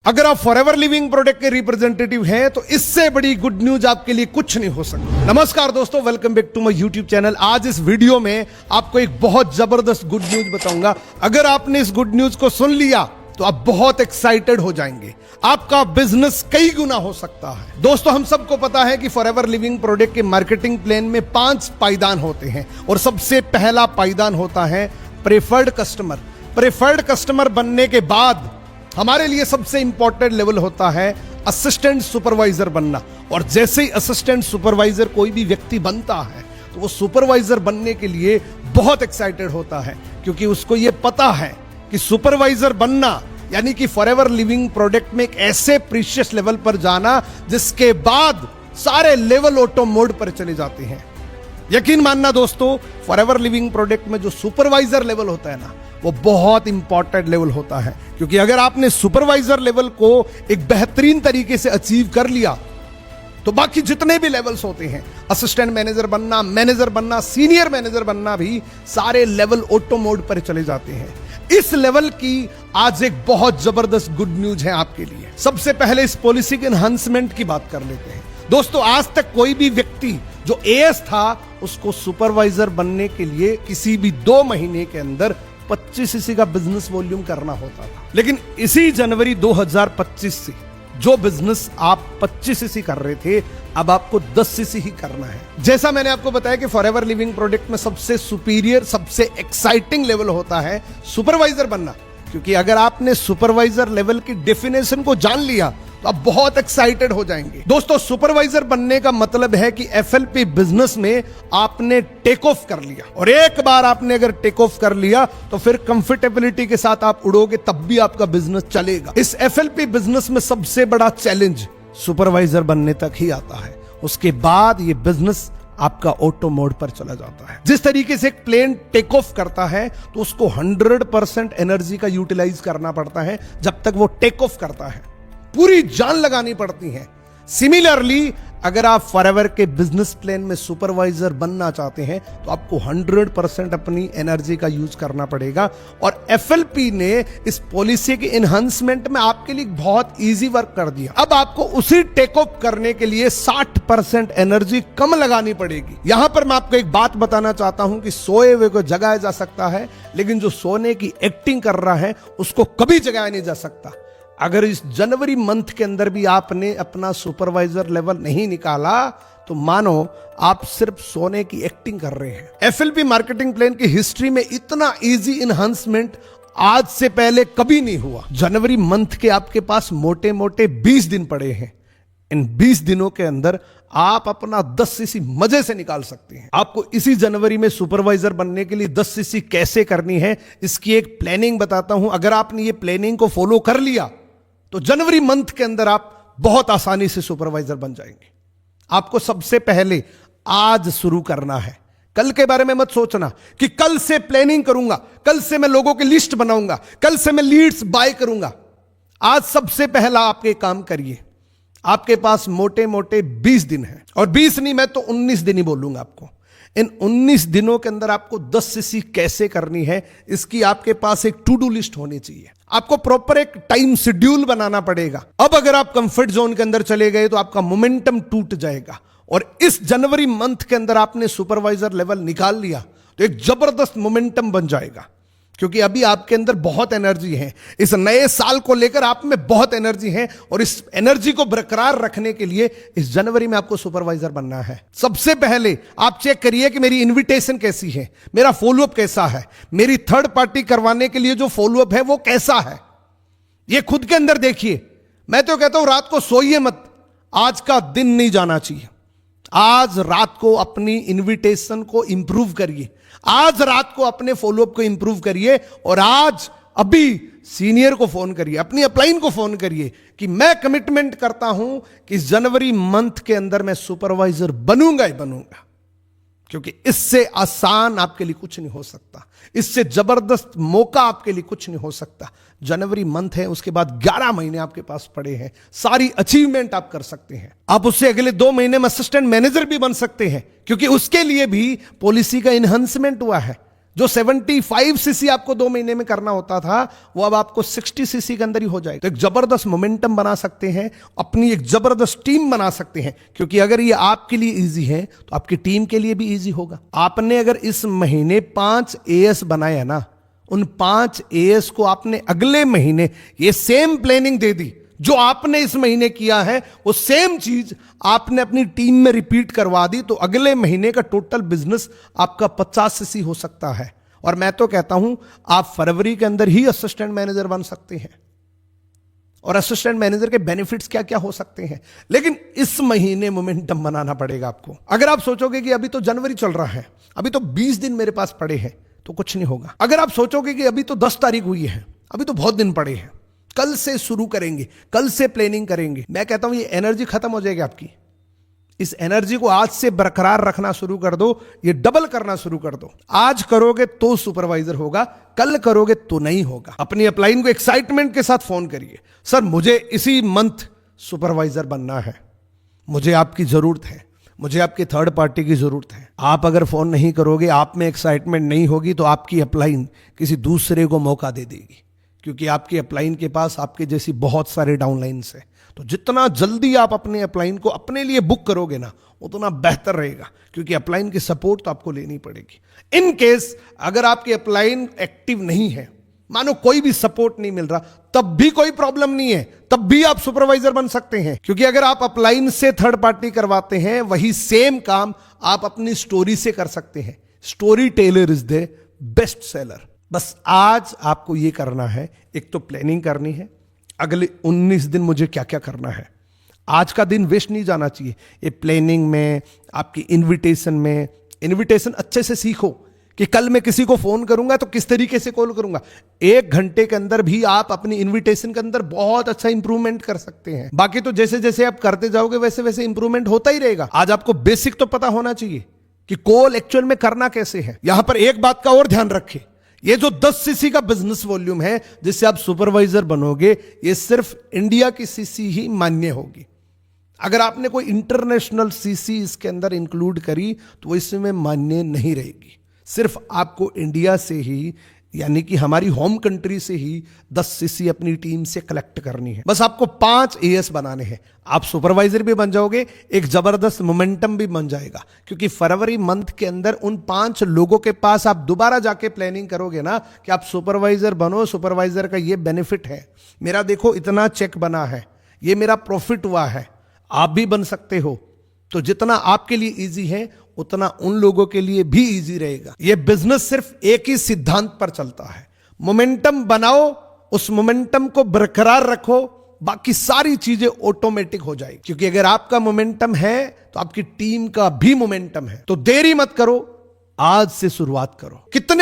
अगर आप forever living product के रिप्रेजेंटेटिव हैं तो इससे बड़ी गुड न्यूज आपके लिए कुछ नहीं हो सकती। नमस्कार दोस्तों, welcome back to my YouTube channel. आज इस वीडियो में आपको एक बहुत जबरदस्त गुड न्यूज बताऊंगा। अगर आपने इस गुड न्यूज को सुन लिया तो आप बहुत एक्साइटेड हो जाएंगे। आपका बिजनेस कई गुना हो सकता है। दोस्तों, हम सबको पता है कि फॉरएवर लिविंग प्रोडक्ट के मार्केटिंग प्लान में 5 पायदान होते हैं और सबसे पहला पायदान होता है प्रेफर्ड कस्टमर। प्रेफर्ड कस्टमर बनने के बाद हमारे लिए सबसे इंपॉर्टेंट लेवल होता है असिस्टेंट सुपरवाइजर बनना। और जैसे ही असिस्टेंट सुपरवाइजर कोई भी व्यक्ति बनता है तो वो सुपरवाइजर बनने के लिए बहुत एक्साइटेड होता है, क्योंकि उसको ये पता है कि सुपरवाइजर बनना यानी कि फॉरएवर लिविंग प्रोडक्ट में एक ऐसे प्रीशियस लेवल पर जाना जिसके बाद सारे लेवल ऑटो मोड पर चले जाते हैं। यकीन मानना दोस्तों, फॉरएवर लिविंग प्रोडक्ट में जो सुपरवाइजर लेवल होता है ना, वो बहुत इंपॉर्टेंट लेवल होता है। क्योंकि अगर आपने सुपरवाइजर लेवल को एक बेहतरीन तरीके से अचीव कर लिया तो बाकी जितने भी लेवल्स होते हैं, असिस्टेंट मैनेजर बनना, सीनियर मैनेजर बनना, भी सारे लेवल ऑटो मोड पर चले जाते हैं। इस लेवल की आज एक बहुत जबरदस्त गुड न्यूज है आपके लिए। सबसे पहले इस पॉलिसी के एनहांसमेंट की बात कर लेते हैं। दोस्तों, आज तक कोई भी व्यक्ति जो एएस था उसको सुपरवाइजर बनने के लिए किसी भी 2 महीने के अंदर 25 सीसी का बिजनेस वॉल्यूम करना होता था। लेकिन इसी जनवरी 2025 से जो बिजनेस आप 25 सीसी कर रहे थे, अब आपको 10 सीसी ही करना है। जैसा मैंने आपको बताया कि फॉरएवर लिविंग प्रोडक्ट में सबसे सुपीरियर, सबसे एक्साइटिंग लेवल होता है सुपरवाइजर बनना। क्योंकि अगर आपने सुपरवाइजर लेवल की डेफिनेशन को जान लिया तो आप बहुत एक्साइटेड हो जाएंगे। दोस्तों, सुपरवाइजर बनने का मतलब है कि एफएलपी बिजनेस में आपने टेक ऑफ कर लिया। और एक बार आपने अगर टेक ऑफ कर लिया तो फिर कंफर्टेबिलिटी के साथ आप उड़ोगे, तब भी आपका बिजनेस चलेगा। इस एफएलपी बिजनेस में सबसे बड़ा चैलेंज सुपरवाइजर बनने तक ही आता है। उसके बाद ये बिजनेस आपका ऑटो मोड पर चला जाता है। जिस तरीके से एक प्लेन टेक ऑफ करता है तो उसको 100% एनर्जी का यूटिलाइज करना पड़ता है जब तक वो टेक ऑफ करता है, पूरी जान लगानी पड़ती है। सिमिलरली अगर आप फॉरएवर के बिजनेस प्लान में सुपरवाइजर बनना चाहते हैं तो आपको 100% अपनी एनर्जी का यूज करना पड़ेगा। और एफएलपी ने इस पॉलिसी के एनहांसमेंट में आपके लिए बहुत इजी वर्क कर दिया। अब आपको उसी टेक ऑफ करने के लिए 60% एनर्जी कम लगानी पड़ेगी। यहां पर मैं आपको एक बात बताना चाहता हूं कि सोए हुए को जगाया जा सकता है, लेकिन जो सोने की एक्टिंग कर रहा है उसको कभी जगाया नहीं जा सकता। अगर इस जनवरी मंथ के अंदर भी आपने अपना सुपरवाइजर लेवल नहीं निकाला तो मानो आप सिर्फ सोने की एक्टिंग कर रहे हैं। एफएलपी मार्केटिंग प्लान की हिस्ट्री में इतना इजी एनहांसमेंट आज से पहले कभी नहीं हुआ। जनवरी मंथ के आपके पास मोटे मोटे 20 दिन पड़े हैं। इन 20 दिनों के अंदर आप अपना 10 सीसी मजे से निकाल सकते हैं। आपको इसी जनवरी में सुपरवाइजर बनने के लिए 10 सीसी कैसे करनी है, इसकी एक प्लानिंग बताता हूं। अगर आपने ये प्लानिंग को फॉलो कर लिया तो जनवरी मंथ के अंदर आप बहुत आसानी से सुपरवाइजर बन जाएंगे। आपको सबसे पहले आज शुरू करना है। कल के बारे में मत सोचना कि कल से प्लानिंग करूंगा, कल से मैं लोगों की लिस्ट बनाऊंगा, कल से मैं लीड्स बाय करूंगा। आज सबसे पहला आप ये काम करिए। आपके पास मोटे मोटे 20 दिन है, और 20 नहीं, मैं तो 19 दिन ही बोलूंगा आपको। इन 19 दिनों के अंदर आपको 10 सीसी कैसे करनी है, इसकी आपके पास एक टू डू लिस्ट होनी चाहिए। आपको प्रॉपर एक टाइम शेड्यूल बनाना पड़ेगा। अब अगर आप कंफर्ट जोन के अंदर चले गए तो आपका मोमेंटम टूट जाएगा। और इस जनवरी मंथ के अंदर आपने सुपरवाइजर लेवल निकाल लिया तो एक जबरदस्त मोमेंटम बन जाएगा। क्योंकि अभी आपके अंदर बहुत एनर्जी है, इस नए साल को लेकर आप में बहुत एनर्जी है, और इस एनर्जी को बरकरार रखने के लिए इस जनवरी में आपको सुपरवाइजर बनना है। सबसे पहले आप चेक करिए कि मेरी इनविटेशन कैसी है, मेरा फॉलोअप कैसा है, मेरी थर्ड पार्टी करवाने के लिए जो फॉलोअप है वो कैसा है। ये खुद के अंदर देखिए। मैं तो कहता हूं रात को सोइए मत, आज का दिन नहीं जाना चाहिए। आज रात को अपनी इनविटेशन को इंप्रूव करिए, आज रात को अपने फॉलोअप को इंप्रूव करिए, और आज अभी सीनियर को फोन करिए, अपनी अपलाइन को फोन करिए कि मैं कमिटमेंट करता हूं कि जनवरी मंथ के अंदर मैं सुपरवाइजर बनूंगा ही बनूंगा। क्योंकि इससे आसान आपके लिए कुछ नहीं हो सकता, इससे जबरदस्त मौका आपके लिए कुछ नहीं हो सकता। जनवरी मंथ है, उसके बाद 11 महीने आपके पास पड़े हैं, सारी अचीवमेंट आप कर सकते हैं। आप उससे अगले 2 महीने में असिस्टेंट मैनेजर भी बन सकते हैं, क्योंकि उसके लिए भी पॉलिसी का एनहांसमेंट हुआ है। जो 75 सीसी आपको 2 महीने में करना होता था, वो अब आपको 60 सीसी के अंदर ही हो जाएगा। तो एक जबरदस्त मोमेंटम बना सकते हैं, अपनी एक जबरदस्त टीम बना सकते हैं, क्योंकि अगर ये आपके लिए इजी है तो आपकी टीम के लिए भी इजी होगा। आपने अगर इस महीने 5 एएस बनाए ना, उन 5 एएस को आपने अगले महीने ये सेम प्लानिंग दे दी जो आपने इस महीने किया है, वो सेम चीज आपने अपनी टीम में रिपीट करवा दी, तो अगले महीने का टोटल बिजनेस आपका 50 सीसी हो सकता है। और मैं तो कहता हूं आप फरवरी के अंदर ही असिस्टेंट मैनेजर बन सकते हैं। और असिस्टेंट मैनेजर के बेनिफिट्स क्या क्या हो सकते हैं, लेकिन इस महीने मोमेंटम बनाना पड़ेगा आपको। अगर आप सोचोगे कि अभी तो जनवरी चल रहा है, अभी तो 20 दिन मेरे पास पड़े हैं, तो कुछ नहीं होगा। अगर आप सोचोगे कि अभी तो 10 तारीख हुई है, अभी तो बहुत दिन पड़े हैं, कल से शुरू करेंगे, कल से प्लानिंग करेंगे, मैं कहता हूं ये एनर्जी खत्म हो जाएगी आपकी। इस एनर्जी को आज से बरकरार रखना शुरू कर दो, ये डबल करना शुरू कर दो। आज करोगे तो सुपरवाइजर होगा, कल करोगे तो नहीं होगा। अपनी अपलाइन को एक्साइटमेंट के साथ फोन करिए, सर मुझे इसी मंथ सुपरवाइजर बनना है, मुझे आपकी जरूरत है, मुझे आपकी थर्ड पार्टी की जरूरत है। आप अगर फोन नहीं करोगे, आप में एक्साइटमेंट नहीं होगी, तो आपकी अपलाइन किसी दूसरे को मौका दे देगी, क्योंकि आपकी अपलाइन के पास आपके जैसी बहुत सारे डाउनलाइंस है। तो जितना जल्दी आप अपने अपलाइन को अपने लिए बुक करोगे ना, उतना बेहतर रहेगा, क्योंकि अपलाइन की सपोर्ट तो आपको लेनी पड़ेगी। इन केस अगर आपकी अपलाइन एक्टिव नहीं है, मानो कोई भी सपोर्ट नहीं मिल रहा, तब भी कोई प्रॉब्लम नहीं है, तब भी आप सुपरवाइजर बन सकते हैं। क्योंकि अगर आप अपलाइन से थर्ड पार्टी करवाते हैं, वही सेम काम आप अपनी स्टोरी से कर सकते हैं। Story teller is the best seller. बस आज आपको यह करना है, एक तो प्लानिंग करनी है, अगले 19 दिन मुझे क्या क्या करना है। आज का दिन वेस्ट नहीं जाना चाहिए ये प्लानिंग में, आपकी इनविटेशन में। इनविटेशन अच्छे से सीखो कि कल मैं किसी को फोन करूंगा तो किस तरीके से कॉल करूंगा। 1 घंटे के अंदर भी आप अपनी इनविटेशन के अंदर बहुत अच्छा इंप्रूवमेंट कर सकते हैं। बाकी तो जैसे जैसे आप करते जाओगे वैसे वैसे इंप्रूवमेंट होता ही रहेगा। आज आपको बेसिक तो पता होना चाहिए कि कॉल एक्चुअल में करना कैसे है। यहां पर एक बात का और ध्यान रखें, ये जो 10 सीसी का बिजनेस वॉल्यूम है जिससे आप सुपरवाइजर बनोगे, ये सिर्फ इंडिया की सीसी ही मान्य होगी। अगर आपने कोई इंटरनेशनल सीसी इसके अंदर इंक्लूड करी तो वो इसमें मान्य नहीं रहेगी। सिर्फ आपको इंडिया से ही, यानी कि हमारी होम कंट्री से ही 10 सीसी अपनी टीम से कलेक्ट करनी है। बस आपको 5 एएस बनाने हैं, आप सुपरवाइजर भी बन जाओगे, एक जबरदस्त मोमेंटम भी बन जाएगा। क्योंकि फरवरी मंथ के अंदर उन 5 लोगों के पास आप दोबारा जाके प्लानिंग करोगे ना कि आप सुपरवाइजर बनो, सुपरवाइजर का ये बेनिफिट है, मेरा देखो इतना चेक बना है, ये मेरा प्रॉफिट हुआ है, आप भी बन सकते हो। तो जितना आपके लिए इजी है उतना उन लोगों के लिए भी इजी रहेगा। यह बिजनेस सिर्फ एक ही सिद्धांत पर चलता है, मोमेंटम बनाओ, उस मोमेंटम को बरकरार रखो, बाकी सारी चीजें ऑटोमेटिक हो जाएगी। क्योंकि अगर आपका मोमेंटम है तो आपकी टीम का भी मोमेंटम है। तो देरी मत करो, आज से शुरुआत करो। कितने